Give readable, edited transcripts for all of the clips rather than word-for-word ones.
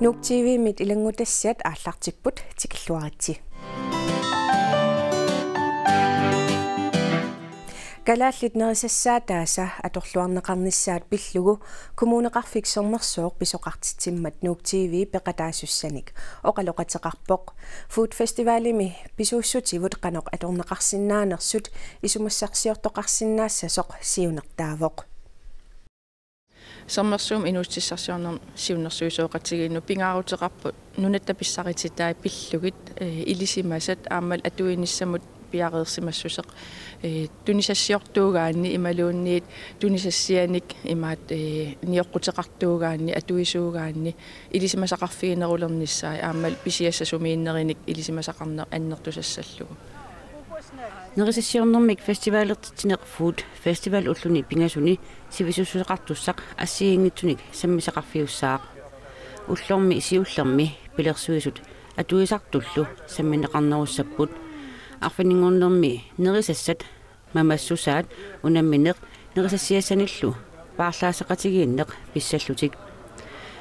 Nuuk TV mit ilangutassat aallartikput tikilluaritsi. Kalaallit nerisassaataasa atorluarneqarnissaat pillugu kommuneqarfiksernersuoq pisoqartitsimmat Nuuk TV peqataasussanik oqaloqateqarpoq food festivalimi pisuussutivut qanoq atorneqarsinnaanersut isumassarsiortoqarsinnaassassoq siunertaavoq. Sommersum inuutsissarsiorner siunnersuisooqatigiinnu pingaaruteqarput nunattapissarititai pillugit ilisimasat aammal atuinissamut piareersimassuseq tunisassiortuugaanni imaluunniit tunisassianik imaat nioqqutеqartuugaanni atuisuugaanni ilisimasaqarfiginerulernissaai aammal pisiassasumiinnerinik ilisimasaqarner annertusassallugu. Nerisassiornermik festivalertitineq food festival ulluni pingasuni sivisussuseqartussaq assiingitsunik sammisaqarfiussaaq ullormi isiullermi pilersuisut atuisartullu sammineqarnerussaput arfiningornermi nerisassat mamassusaat unammineq nerisassiassanillu paarlaaseqatigiinneq pissallutik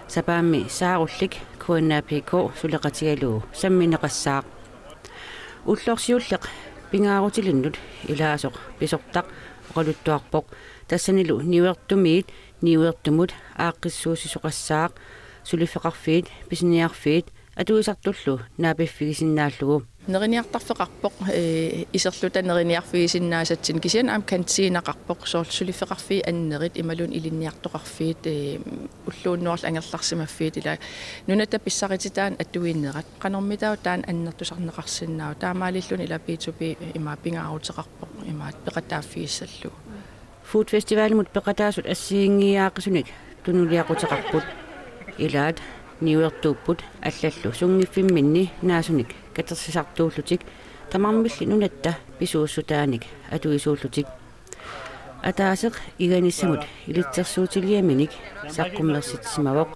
sapaammi saarullik QNAPK suleqatigaluu sammineqassaaq ullorsiulleq pingaarutilinnut ilaasoq pisortaq oqaluttuarpoq tassanilu niuertumiit niuertumut aaqqissuusisoqassaaq sulifeqarfiit pisniarfiit atuisartullu naapiffigisinnaаллугу neriniartarfeqarpoq iserluta neriniarfigisinnaasatsin kisian aam kantiinaqarpoq soorsulifeqarfii annerit imalun ilinniartoqarfiit ulluunnuarl angerlarsimaffiit ila nunatapissarititaan atuiinnerat qanormitau taan annertusarneqarsinnaa taamaalillun ila B2B ima pingaaruteqarpoq ima peqataaffigissallu food festivalimut peqataasut assiingiaaqisunik tunuliaquteqarput ilaat niuertuupput allallu sungiffimminni naasunik katersisartuullutik tamarmilli nunatta pisuussutaanik atuisuullutik ataaseq iganissamut ilitsersuutiliaminik saqqummersitsimawoq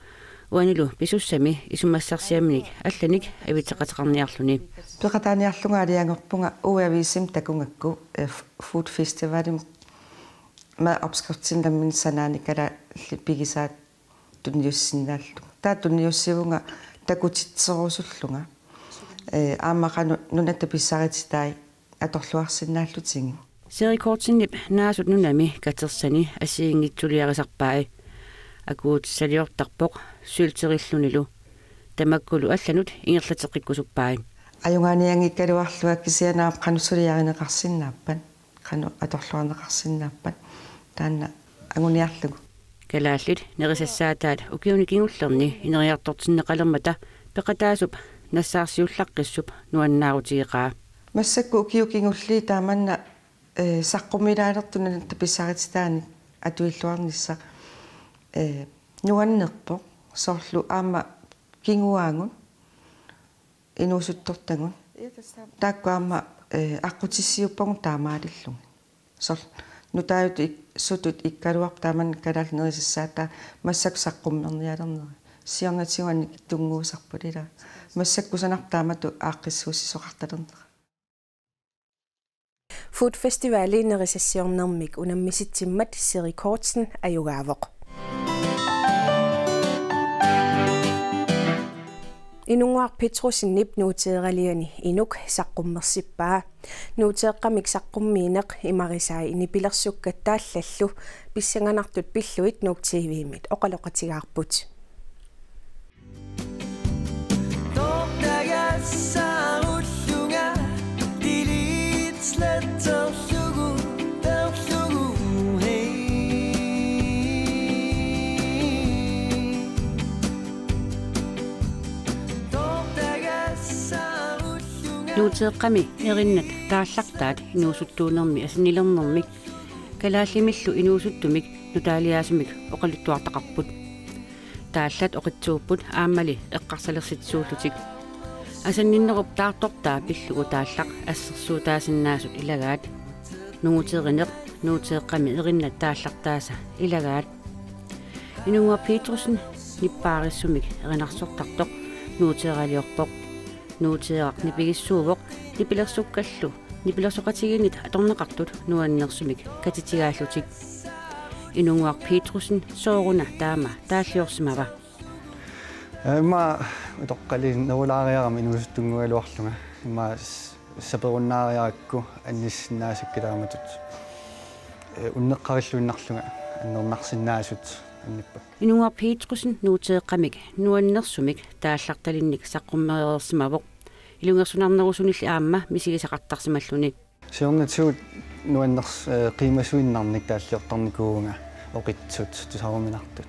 uanilu pisussami isumassarsiaminik allanik aviteqateqarniarluni peqataaniarlunga aliangorpunga uaviisim takungakku food festivalim ma opskriftinlammin sanaanikala pigisaat tunniussinaallu taattunniussivunga takutitserusullunga aamaqanu nunattapissarititai atorluarsinnaallutigi serikortinnip naasut nunami katersani assiingitsuliarisarpai akuutissaliortarpoq sylterillunilu tamakkulu allanut ingerlateqikkusuppai ajungaaniangikkaluarluga kisianaap qanusuliarineqarsinnaappan qanu atorluarneqarsinnaappan taanna anguniarlugu kalaallit nerisassaataat ukiunikingullerni ineriartortinneqalermata peqataasup nassaarsiullaqqissup nuannaarutiiqaa массакку укиукингулли тааманна саққумилаалертуна таписсарититаани атуиллуарнисса нуаннерпо соорлу аама кингуаангун инуусуттортангун тааккуаама аққутиссиуппагун таамаалиллун сорл нутаают сутут иккалуар тааман калаал нерисассаата массак саққуммерниалернери сиорнатигуанник тунгуусарпулила массаккусанартаамату ааққиссуусисоқарталернера Food Festivali nerisassiornermik unammisitsimmat serikortsen ajugaavoq. Inunguar Petrusinnip nuuteeraliani inuk saqqummersippaa nuuteeqqamik saqqummiineq imarisai inipilersukkattaallallu pissanganartut pilluit Nuuk TV-mit oqaloqatigaarput nuuteeqqami erinnat taallartaat inuusuttuunermi asinilernermik kalaallimillu inuusuttumik nutaaliaasumik oqaluttuartaqarput taallat oqitsuupput aammali eqqarsalersittsuullutik asanninnerup taartortaa pillugu taallaq assersuutaasinnaasut ilagaat nunguteerineq nuuteeqqami erinnat taallartaasa ilagaat inungua Petrusen nippaarisumik erinarsortartoq nuuteeraliorpoq nuuteeraq nipigissuuvoq nipilersukkallu nipilersoqatiginnit atorneqartut nuannersumik katitigaаллутик inunguaq Petrusen sooruna taama taalliorsimava ما توقعلي نولاريا من وستون الوحلة ما سبرونارياكو أنيس الناس كده ما تت ونقارش ونقلنا إنه نقص الناس إنه بيتقسن نوتقمك نونرسمك تاشلقتلنك سقمرسمابق إلو نرسونامنرسون الأعمى مسيري سقطقسمالوني سيرنا تسود نونرس قيمة سوين نرنك تاشلقترنكونا وقيتسوت تساوي من أخطر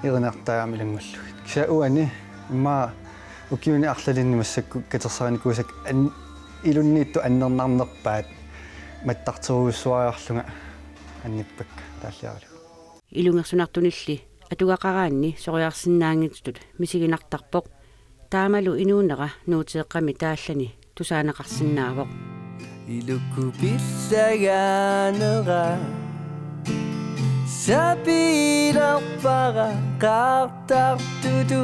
إغنى أخطر عمل الملو كساؤوا أني ما وكيوني أخلاليني مسك كتصاني كوسك أن إلو نيتو أن نرنق بعد ما تقصوا سواء أخلنا أني بك تاشلقتر إلو نرسونارتونيلي أتوقعاني سوريارسناangitut misiginartarpoq taamalu inuunera nuutiqqami taallani tusaanaqarsinnaavoq ilukku pissagaanera sapilarpara qartartutu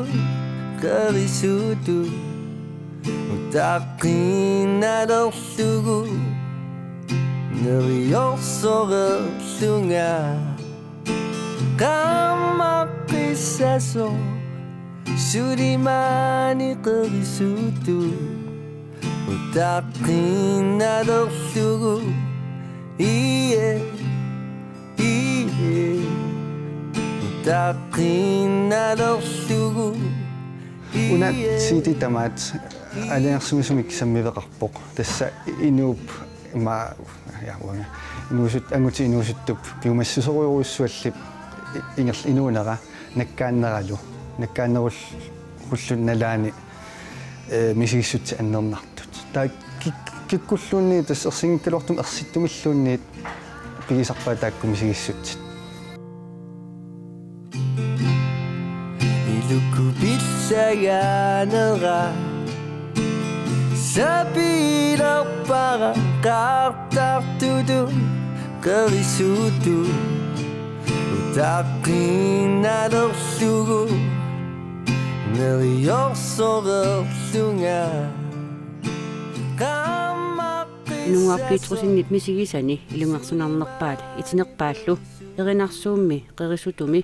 qarisutu utaqqinnalerlugu neriorsorerlunga Kamakisaso Surimani qirisutu Utaqqinnalerlugu Iye Utaqqinnalerlugu Una siti tamat aliarsumisumik sammiveqarpoq tassa inuup ma yaawanga inuusut anguti inuusuttup piumassusoruussuallip ingerl inuunera nakkaannerul hullunalaani misissut annernertut taa kikkulluunni tas ersingikkaloortum ersittumilluunniit pigisarpaa taakku misissut ilukku pissagaanera sapilarpara qartartutu qarisutu utaqqinnalerlugu neriorsorerlunga nuappiitrusinnit misigisani ilungarsunarnerpaat itinerpaallu erinarsuummi qerisutumi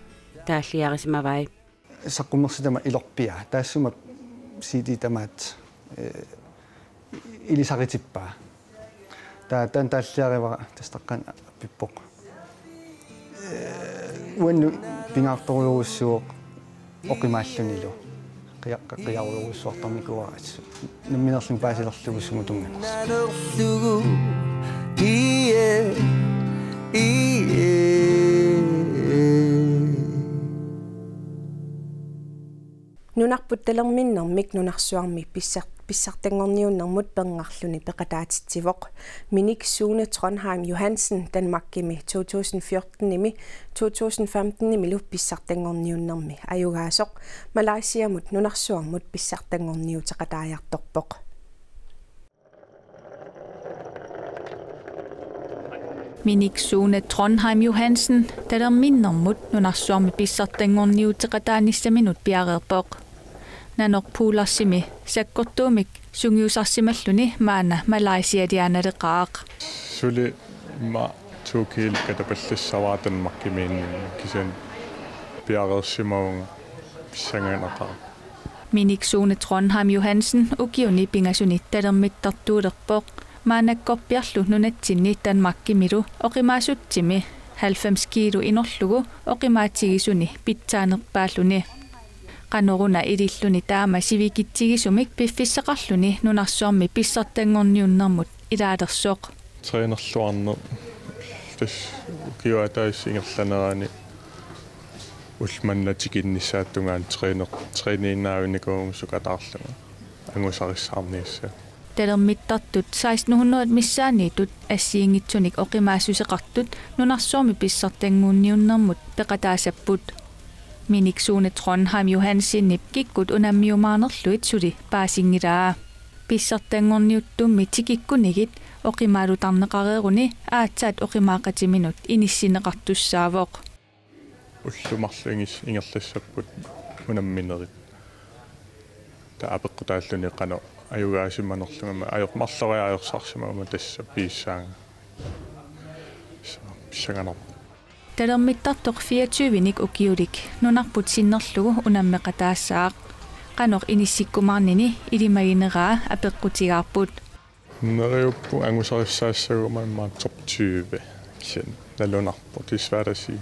taalliarisimavai saqqumersitama ilorpia taassuma siti tamaat ilisaritippaa taan taalliariva tastaqqan pippoq uannu pingaartoruussuoq oqimaallunilu qiyaruussuartarmikuarat namminerlin paasilerlugussuma tunganerlugu Nunarputtalerminnermik nunarsuarmi pissartangorniunnermut perngarluni peqataatitsivoq Minik Sune Trondheim Johansen Danmarkimi 2014-nimi 2015-nimi lu pissartangorniunnermi ayugaasoq Malaysiamut nunarsuarmut pissartangorniuteqataajartorpoq Minik Sune Trondheim Johansen talerminnermut nunarsuarmi pissartangorniuteqataanissaminut piareerpoq nanorpuularsimi sakkortuumik sungiusarsimalluni maana Malaysia dianaleqaaq suli ma tukil katapallissavaatan makkimiin kisan piareersimaunga pissangaanaqa Minik Sune Trondheim Johansen ukiuni pingasuni talermittartuulerpoq maanakkorpiarlu nunatsinni Danmarkimilu oqimaasutsimi 90 kilo inorlugu oqimaatigisuni pizzaanerpaalluni qanoruna ililluni taama sivikittigisumik piffissaqarluni nunarsuarmi pissartangorniunnermut ilaalersoq trainerluarner tas kiuataas ingerlaneraani ulmannatikinnissaattungaan trainiinnaavinikum sukataarlunga angusarissarniissa talermittartut 1600 missaaniitut assiingitsunik oqimaassuseqartut nunarsuarmi pissartanguunniunnermut peqataasapput Minik Sune Trondheim Johansinnip kikkut unammiumaanerluit suli paasingilaa pissartangorniuttummi tikikkunigit oqimaalutarneqareeruni aatsaat oqimaaqatiminut inissineqartussaavoq уллумарлугис ингерлассаппут унамминерит таапеққутааллуни қано аюгаасиманерлугама аёрмарлориаёрсарсимагама тасса пииссаага писсаганер Talermittartoq 24-nik ukiulik nunarput sinnerlugu unammeqataassaq qanoq inissikkumarnini ilimagineraa apeqqutigaarput neriuppu angusarissaassaguma top 20 kien nalunarput isvaarasi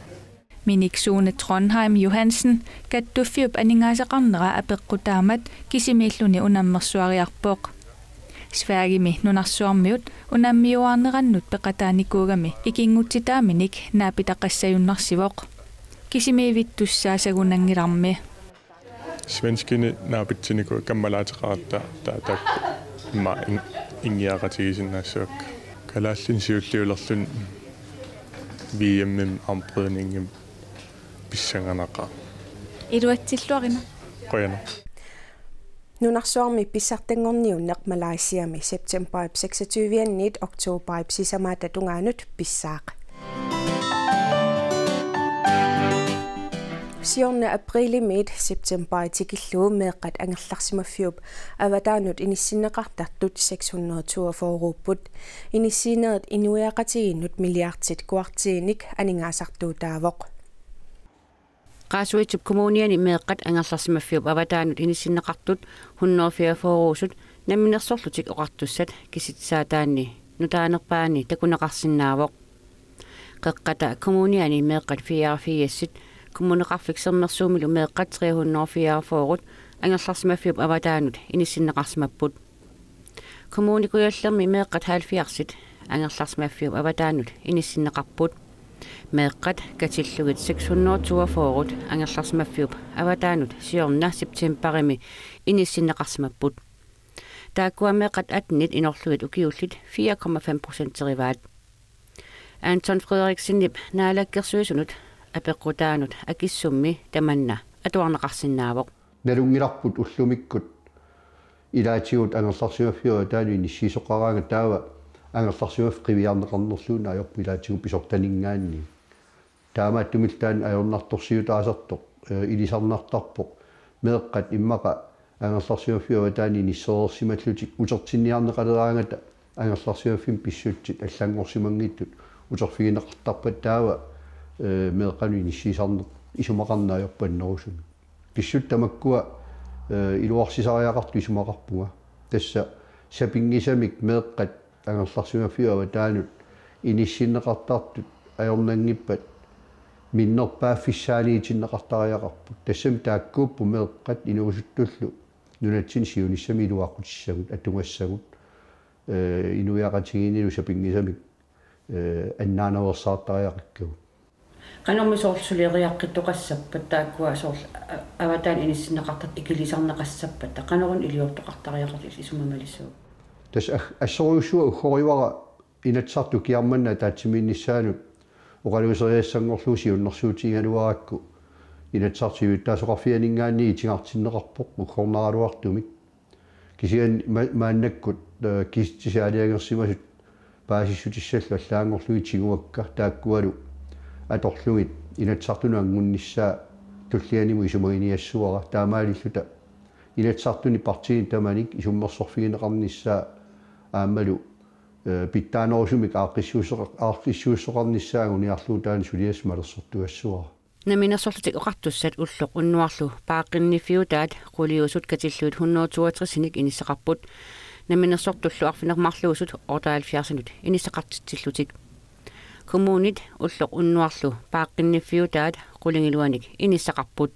Miniksuune Trondheim Johansen kattuffiup aningaasaqarnera apeqqutaamat kisimiilluni unammersuariarpoq Sverigimi nunarsuarmiut unammiuarnerannut peqataanikuugami ikingutsitaaminik naapitaqassayunnarsivoq kisimiivittussaasagunangilarmi svenskini naapitsiniku kammalaatiqarta taakku ma ingiaqatigisinnaassuak kalaallin siulliulerlun VMM amprøvningen pissanganaqa iluatsilluarina qoyana Nunarsuarmi pissartangorniunneq Malaysiami September 26 oktober sisamaata tungaanut pissaaq Siorna aprilimiit September tikilluu meeqqat angerlarsimaffiup avataanut inissinneqartartut 642 ruupput inissiinerit inuiaqatiginnut milliartit kuartiinik aningaasartuutaavoq Qaasuitsup kommuniani meeqqat angerlarsimaffiup avataanut inissinneqartut 144 namminersorlutik oqartussat kisitsaataanni nutaanerpaani takuneqarsinnaavoq qeqqata kommuniani meeqqat 44 kommuneqarfiksermersuumilu meeqqat 344 angerlarsimaffiup avataanut inissinneqarsimapput kommunikujallermi meeqqat 70 angerlarsimaffiup avataanut inissinneqarput meeqqat katillugit 642 angerlarsimaffiup avataanut siorna septemberimi inissinneqarsimapput taakkua meeqqat atnit inorlugit ukiullit 4,5% terivaat Anton Frederiksenip naalakkersuisunut apeqqutaanut akissummi tamanna atuarneqarsinnaavoq nalungilarput ullumikkut ilaatigut angerlarsimaffiua taanu inissiisoqaraanga taava angerlarsimaf qiviarneqarnerluuna ajorpu ilaatigu pisortaningaanni taamaat tumiltaan ajornartorsiutaasartoq ilisarnartarpoq meeqqat immaqa angerlarsimaffiua taani nissoorsimallutik utertinniarneqaleraangata angerlarsimaffin pissutsit allangorsimangiittut uterfigineqartarpat taava meeqqanu inissiisarneq isumaqarnaajorpannerusumi pissut tamakkua iluarsisariaqartu isumaqarpunga tassa sapingisamik meeqqat angerlarsimaffiua taanut inissinneqartartut ajornangippat minnerpaaffissaaniitinneqartariaqarput tassam taakkuuppu meeqqat inuusuttullu nunatsin siunissami iluaqqutissagут atungassagut inuiaqatiginilu sapingisamik annaanaversaartariaqikkagut qanormisoorlulieriaqqittoqassappat taakkua soorl avataan inissinneqartat ikilisarneqassappat qanorun iliortoqartariaqartis isumamalissuut tas assoruussua uggoriwara inatsartu kiarmanna taatsimiinnissaanut oqaluuseriassangorluusi unnersuutiingaluarakku inatsartigut taasoqarfianingaanni itigartinneqarpoq uggornaraluartumik kisian maannakkut kiistisaaliangersimasut paasissutissаллу аллаангорлуги тигуакка тааккуалу аторлугит инаtsartunu аннунnissaa туллианиму исумагиниассуара таамаалиллута инаtsartuni партини таманик исуммерсорфигинеқарнissaa аамалу питтаанерусумик ааққиссуuссоқарнissaагу ниарлуутаани сулиас малерсортуассуара наминерсорлутик оқартуссат уллоқ уннуарлу пааққинниффиутаат қулиусут катиллуут 162-ник иниссеқарпут наминерсортуллу арфинермарлуусут 78-нут иниссеқартитсиллутик коммунит уллоқ уннуарлу пааққинниффиутаат қулингилуаник иниссеқарпут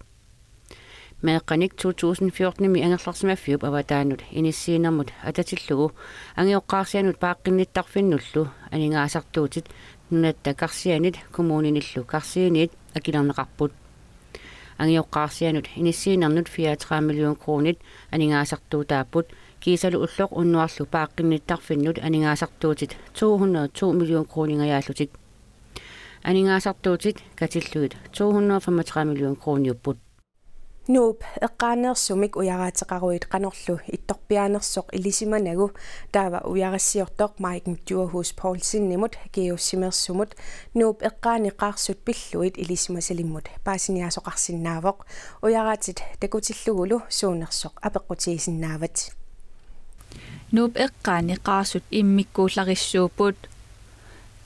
меэққаник 2014-ми ангерларсимаффиуп аватаанут иниссиинермут ататиллугу ангиоққарсианут пааққинниттарфиннуллу анингаасартуутит нунатта карсианит коммуниниллу карсиинит акилернеқарпут ангиоққарсианут иниссиинернут 34 миллион кроонит анингаасартуутааппут кисалу уллоқ уннуарлу пааққинниттарфиннут анингаасартуутит 202 миллион кроонингаjaallутик анингаасартуутит катиллуит 235 миллион кроoniupпут Nuup eqqaaneersumik ujaraateqaruit qanorlu ittorpiaanersoq ilisиманагу таава уярассиортоq Maiken Djurhus Poulsinnimut geossimersumut nuup eqqaaniqaarsut pilluit ilisимасалиммут paasiniasoqarsinnaavoq ujaraatit takutillugulu suunersoq apeqqutiisinnaavat nuup eqqaaniqaarsut immikkuullarissuuput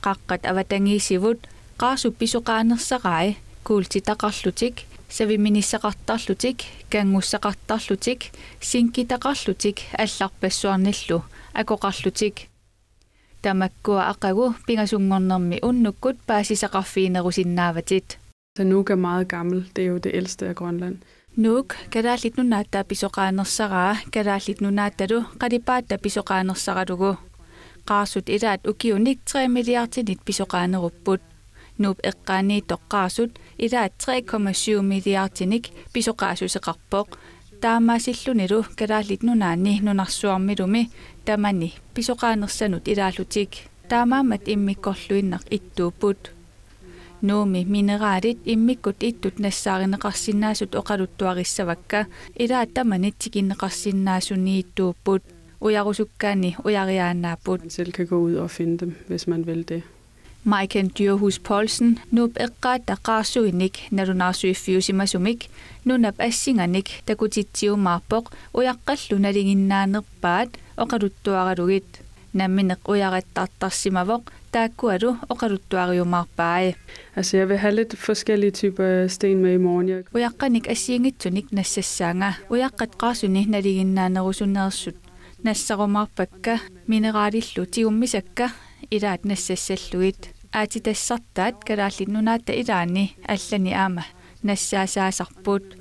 qaqqat avatangiisivut qaasu pisoqaanersaqai kuultitaqarlutik saviminisaqartarlutik kangussaqartarlutik sinkitaqarlutik алларпассуарниллу акоқарлутик тамаккуа ақагу пингасунгорнерми уннуккут паасисақарфиинерусиннааватит. Så Nuuk er meget gammel. Det er jo det ældste af Grønland. Nuuk kadaalit nunaattaa pisoqaanersaraa kadaalit nunaattalu qadipaatta pisoqaanersaratugu qaasut itaat ukiunik 3 milliardinit pisoqaanerupput nuup eqqaaniitoqqaasut itaat 3,7 milliardinik pisoqaasuseqarpoq taamaasillunilu kadaalit nunaanni nunarsuarmilumi tamani pisoqaanersanut ilaallutik taamaammat immikkorluinneq ittuuput nuumi mineraalit immikkut ittut nassaarinneqarsinnaasut oqaluttuarissavakka ilaat tamanit tikinneqarsinnaasuniittuupput ujarusukkaani ujariaannaaput. Man selv kan gå ud og finde dem, hvis man vil det. Maiken Dyrhus Poulsen nuup eqqaatta qaarsuinnik nalunaarsuiffiusimasumik nunap assinganik takutitsiumaarpoq ujaqqallu nalinginnaanerpaat oqaluttuaralugit nammineq ujarattartarsimavoq taakkualu oqaluttuariumaarpaai. Altså jeg vil have lidt forskellige typer sten med i morgen. Ujaqqanik assiingitsunik nassassaanga ujaqqat qaasuni naliginnaanerusunneersut nassarumaarpakka mineraalillu tiummisakka ilaat nassassalluit aatitassartaat kalaallit nunaatta ilaani allani aama nassaasaasarput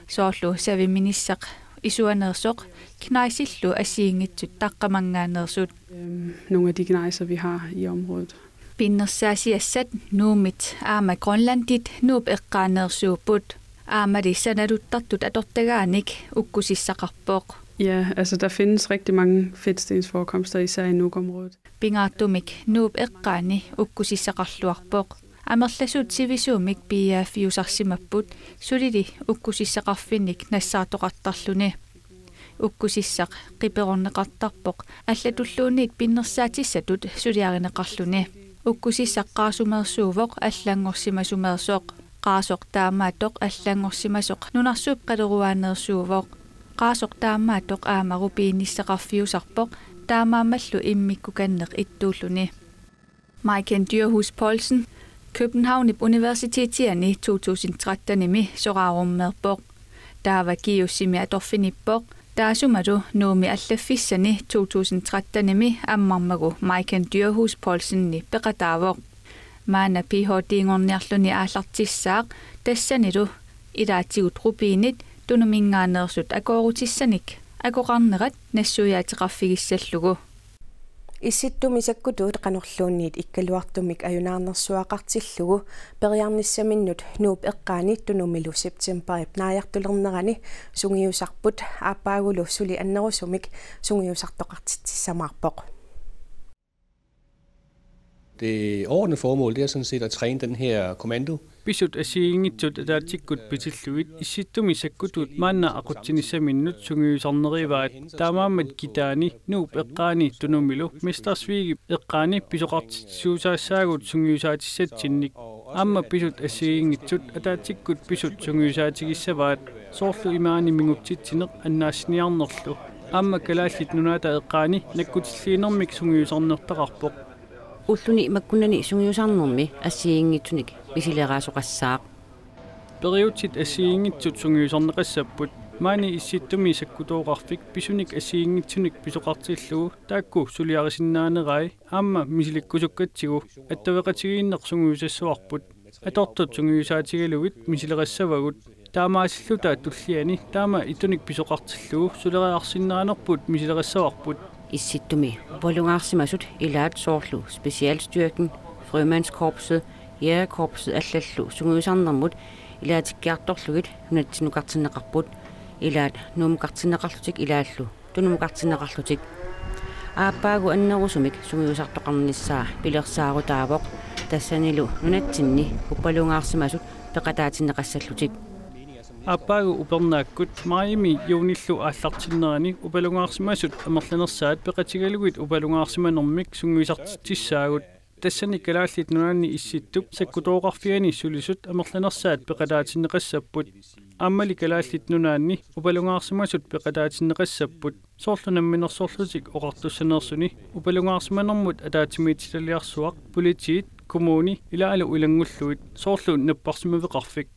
soorlu saviminissaq isuaneersoq knaisillu assiingitsut taqqamangaaneersut. Nogle af de gnejser vi har i området. Pinnersaasiassat nuumit aama Grønlandit nuup eqqaaneersuuput aamali sanaluttartut atortagaanik ukkusissaqarpoq. Ja, altså der findes rigtig mange fedtstensforekomster, især i Nuuk-området. Pingaartumik nuup eqqaani ukkusissaqarluarpoq amerlasut sivisuumik piaafiusarsimapput sulili ukkusissaqarfinnik nassaartoqartarluni ukkusissaq qiperorneqartarpoq allatulluuniit pinnersaatissatut suliarineqarluni ukkusissaq qaasumersuuvoq allangorsimasumersoq qaasoq taamaatoq allangorsimasoq nunarsuup qaleruaaneersuuvoq qaasoq taamaatoq aamaru piinissaqarfiusarpoq taamaamallu immikkukanneq ittuulluni. Maiken Dyrhus Poulsen Københavnip Universitetiani 2013 sorarummerpoq taavakiussimi atorfinippoq taasumalu nuumi allaffissani 2013 ammarmagu Maiken Dyrhus Poulsenni peqataavoq maana PhD-ngorniarluni aallartissaaq tassanilu ilaatigut rupiinit tunumingaaneersut akoorutissanik akoqarnerat nassuyaatiqarfigissallugu Issittumisakkutut qanorluunniit ikkaluartumik ajunaarnersuaqartillugu periarnissaminnut nuup eqqaanit tunumilu septemberip naajartulernerani sungiusarput aapaagulu suli annerusumik sungiusartoqartitsamaarpoq. Det overordnede formål det er sådan set at træne den her kommando. Pisut asiingitsut ataatikkut pitilluit issittumisakkutut maanna aqutsinissaminnut sungiusarnerivaat taamaammat kitaani nuup eqqaani tunumilu mistarsviigi eqqaani pisoqartitsuusaassaagut sungiusaatissatsinnik amma pisut asiingitsut ataatikkut pisut sungiusaatigissavaat soorlu imaani mingutsitsineq annaassiniarnerlu amma kalaallit nunaata eqqaani nakkutilliinermik sungiusarnertaqarpoq ulluni makkunani sungiusarnermi assiingitsunik pisileraasuqassaaq periutit assiingitsut sungiusarneqassapput maani issittumisakkutuoqarfik pisunik assiingitsunik pisoqartillugu taakku suliarisinnaaneraai aamma misilikkusukkatsigu attaveqatigiinneq sungiusassuarput atortut sungiusaatigalugit misilerassavagut taamaasillutaa tulliani taama itunik pisoqartillugu suleriarsinnaanerput misilerassavaarput issitumi volungaarsimasut ilaat soorlu specialstyrken frømandskorpset jægerkorpset allallu sungiusarnermut ilaatikkiartorlugit hunattinukartinneqarput ilaat nuumukartinneqarlutik ilaallu tunumukartinneqarlutik aappaagu annerusumik sungiusartoqarnissaa pilersaarutaavoq tassanilu nunatsinni uppalungaarsimasut peqataatinneqassallutik aappaagu upernaakkut maayimi yuunillu aallartinnerani upalungaarsimasut amerlanersaat peqatigalugit upalungaarsimanermik sungiusartitsissaagut tassani kalaallit nunanni issittup sakkutuoqarfiani sulisut amerlanersaat peqataatinneqassapput ammali kalaallit nunaanni upalungaarsimasut peqataatinneqassapput soorlunamminersorlutik oqartussaneersuni upalungaarsimanermut ataatimiitsilaliarsuaq politiit kommuni ilaalu ilangulluit soorluun napparsimaveqarfik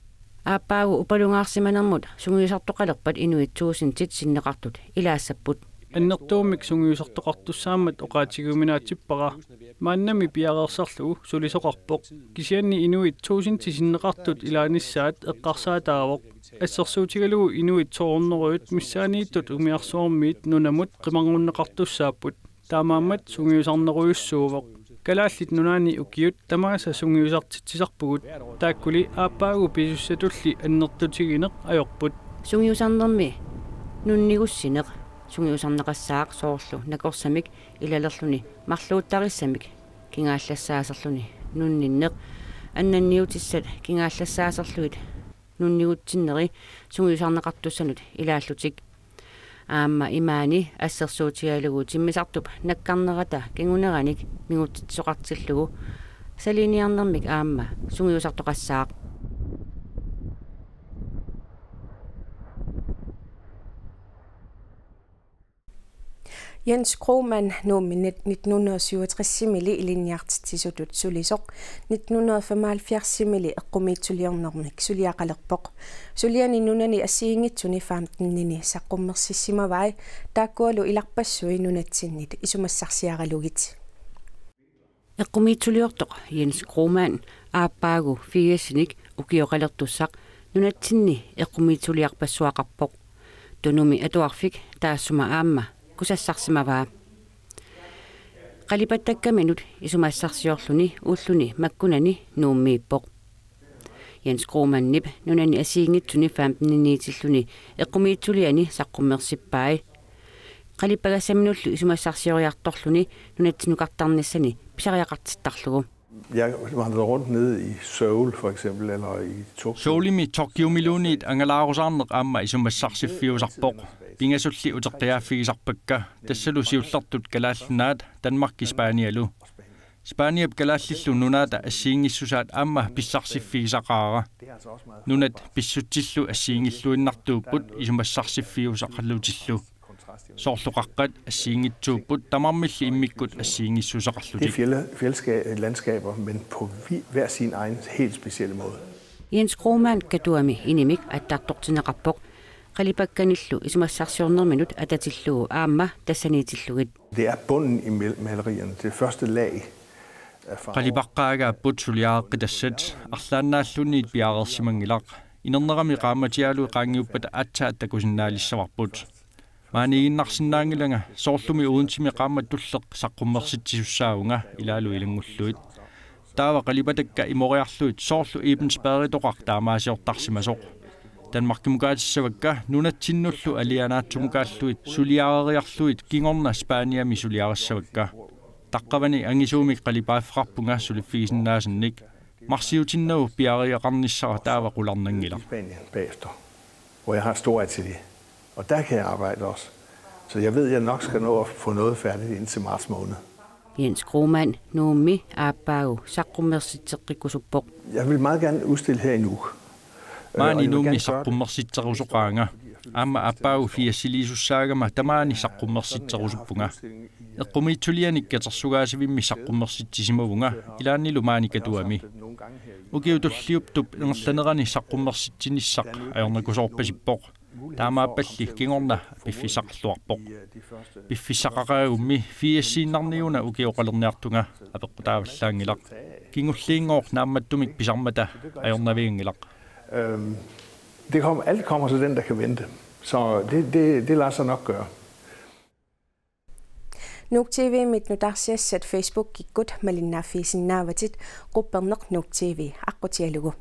ааппаагу упалунгаарсиманермут сунгиусартоқалерпат инуитсуусинтит синнеқартут илаассаппут аннертуумик сунгиусартоқартуссаамат оqaатигуминаатиппара мааннами пиареерсарлугу сулисоқарпоқ кисианни инуит туусинти синнеқартут илааниссаат эққарсаатаавоқ ассерсуутигалугу инуит соорнеруйут миссаанииттут умиарсуармиит нунамут қимангуннеқартуссааппут таамаамат сунгиусарнеруйуссуувоқ калааллит нунаани укиут тамааса сунгиусартитсисарпугут тааккули ааппаагу писуссатулли аннертутигинеқ аёрпут сунгиусарнерми нуннигуссинеқ сунгиусарнеқассаақ соорлу накорсамик илалерлуни марлууттариссамик кингааллассаасерлуни нунниннеқ аннанниутиссат кингааллассаасерлуит нуннигутсиннери сунгиусарнеқартуссанут илааллутик аама имаани ассерсуутигалугу тиммисартуп наккарнерата кингунераник мигутсоқартиллугу салиниарнермик аама сунгиусартоқассаақ Jens Kromann nummer 1967 ilinniartitsisutut sulisoq 1975 eqqumiitsuliornermik suliaqalerpoq suliani nunani assiingitsuni 15nini saqqummersissimavai taakkualu ilarpassui nunatsinnit isumassarsiaralugit eqqumiitsuliortoq Jens Kromann aappaagu fiasinik ukioqalertussaq nunatsinni eqqumiitsuliarpassuaqarpoq tunumi atuarfik taassuma aamma kusassarsимаваа qalipattakkaminut isumassarsiorluni ulluni makkunani nuummiippoq Jens Kromann nip nunani asiingitsuni 15niniitilluni eqqumiitsuliani saqqummersippai qalipagasamminullu isumassarsioriartorluni nunattinukartarnissani pisariaqartittarlugu Jeg vandrede rundt nede i Seoul for eksempel eller i Tokyo. Soulimi Tokyo milunit angalaarusaarneq aamma isumassarsifiusarpoq pingasulli uteqqiaaffigisarpakka tassalusiullartut kalaallunaat Danmark Spanialu Spaniab kalaallilu nunaata assiingissusaat aamma pissarsifigisaqaara nunat pissutsillu assiingilluinnartuupput isumassarsifiusaqalluutillu soorluqaqqat assiingitsuupput tamarmilli immikkut assiingissusaqarlutik Landskaber, men på hver sin egen helt specielle måde. Jens Kromann katuami inimik attartortineqarpoq qalipakkanillu isumassarsiornerminut atatillugu aamma tassaniitillugit Det er bunden i malerierne, det første lag. Qalipaqqaaga putsuliaaqqitassat arlaannaalluniit piareersimangilaq inernerami qaamatialu qaangiuppat aatsaat takusinnaalissavarput maaniginnarsinnaangilanga soorlumi uuntsimi qaammat tulleq saqqummersitsisussaaunga ilaalu ilangulluit taava qalipatakka imoriarluit soorlu Ebensberg-toqaq taamaasiortarsimasoq Danmarkimukaatisavakka nunatsinullu alianaattumukaalluit suliaareriarluit kingorna Spaniami suliarassavakka taqqavani angisuumik qalipaaffeqarpunga suliffigisinnaasonnik marsiutinnagu piariaqarnissara taava qularnangila bagefter hvor jeg har stor atelier. Og der kan jeg arbejde også. Så jeg ved, at jeg nok skal nå at få noget færdigt indtil marts måned. Jens Kromann nuummi aappaagu saqqummersitseqqikusuppoq Jeg vil meget gerne udstille her i Nuuk. Maani nuummi saqqummersitserusoqaanga aamma aappaagu fiassilisuussaagama tamaani saqqummersitserusuppunga eqqumiitsulianik katersugaasivimmi saqqummersitsisimavuga ilaannilu maani katuami ukiutulliuptup ingerlanerani saqqummersitsinissaq ajornakusoorpasippoq taamaapalli kingorna piffisaqarluarpoq piffisaqaqaagummi fiassiinnarniuna ukioqalerniartunga apeqqutaavallaangilaq kingulliingoor naammattumik pisarmata ajornaviingilaq Alt kommer til den, der kan vente. Så det lader sig nok gøre. Nuuk TV mitnutarsiassat Facebook kikkut malinnaaffiisinnaavatit qupperneq Nuuk TV aqqutialugu